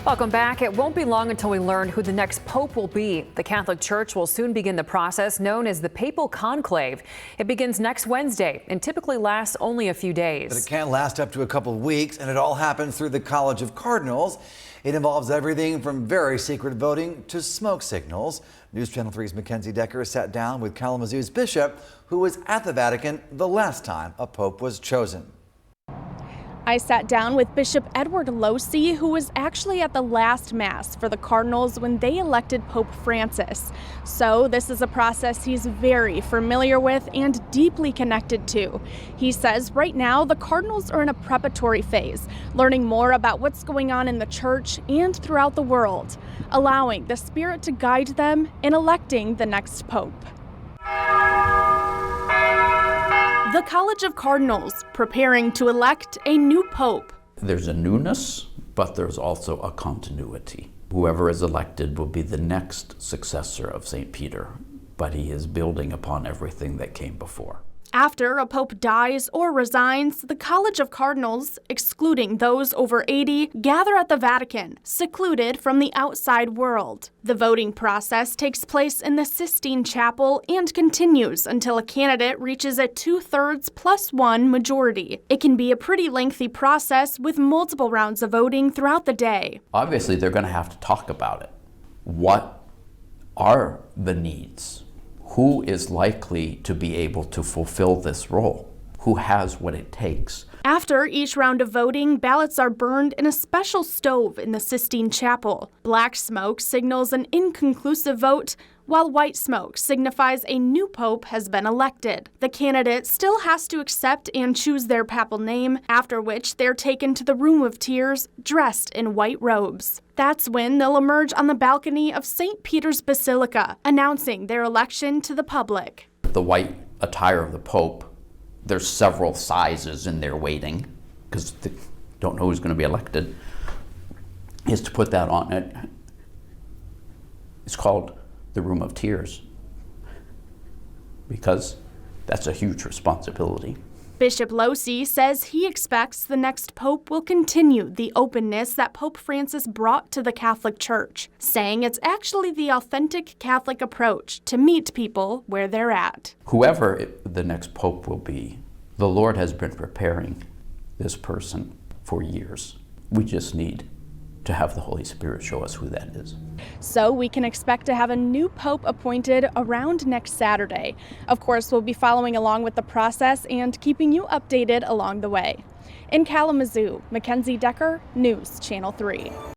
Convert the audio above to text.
Welcome back. It won't be long until we learn who the next pope will be. The Catholic Church will soon begin the process known as the papal conclave. It begins next Wednesday and typically lasts only a few days. But it can last up to a couple of weeks, and it all happens through the College of Cardinals. It involves everything from very secret voting to smoke signals. News Channel 3's Mackenzie Decker sat down with Kalamazoo's bishop, who was at the Vatican the last time a pope was chosen. I sat down with Bishop Edward Losi, who was actually at the last Mass for the Cardinals when they elected Pope Francis. So this is a process he's very familiar with and deeply connected to. He says right now the Cardinals are in a preparatory phase, learning more about what's going on in the church and throughout the world, allowing the Spirit to guide them in electing the next pope. The College of Cardinals preparing to elect a new pope. There's a newness, but there's also a continuity. Whoever is elected will be the next successor of St. Peter, but he is building upon everything that came before. After a pope dies or resigns, the College of Cardinals, excluding those over 80, gather at the Vatican, secluded from the outside world. The voting process takes place in the Sistine Chapel and continues until a candidate reaches a 2/3 +1 majority. It can be a pretty lengthy process with multiple rounds of voting throughout the day. Obviously, they're going to have to talk about it. What are the needs? Who is likely to be able to fulfill this role? Who has what it takes? After each round of voting, ballots are burned in a special stove in the Sistine Chapel. Black smoke signals an inconclusive vote, while white smoke signifies a new pope has been elected. The candidate still has to accept and choose their papal name, after which they're taken to the Room of Tears, dressed in white robes. That's when they'll emerge on the balcony of St. Peter's Basilica, announcing their election to the public. The white attire of the Pope, there's several sizes in there waiting, because they don't know who's going to be elected, is to put that on it. It's called the Room of Tears, because that's a huge responsibility. Bishop Losi says he expects the next pope will continue the openness that Pope Francis brought to the Catholic Church, saying it's actually the authentic Catholic approach to meet people where they're at. Whoever the next pope will be, the Lord has been preparing this person for years. We just need to have the Holy Spirit show us who that is. So we can expect to have a new pope appointed around next Saturday. Of course, we'll be following along with the process and keeping you updated along the way. In Kalamazoo, Mackenzie Decker, News Channel 3.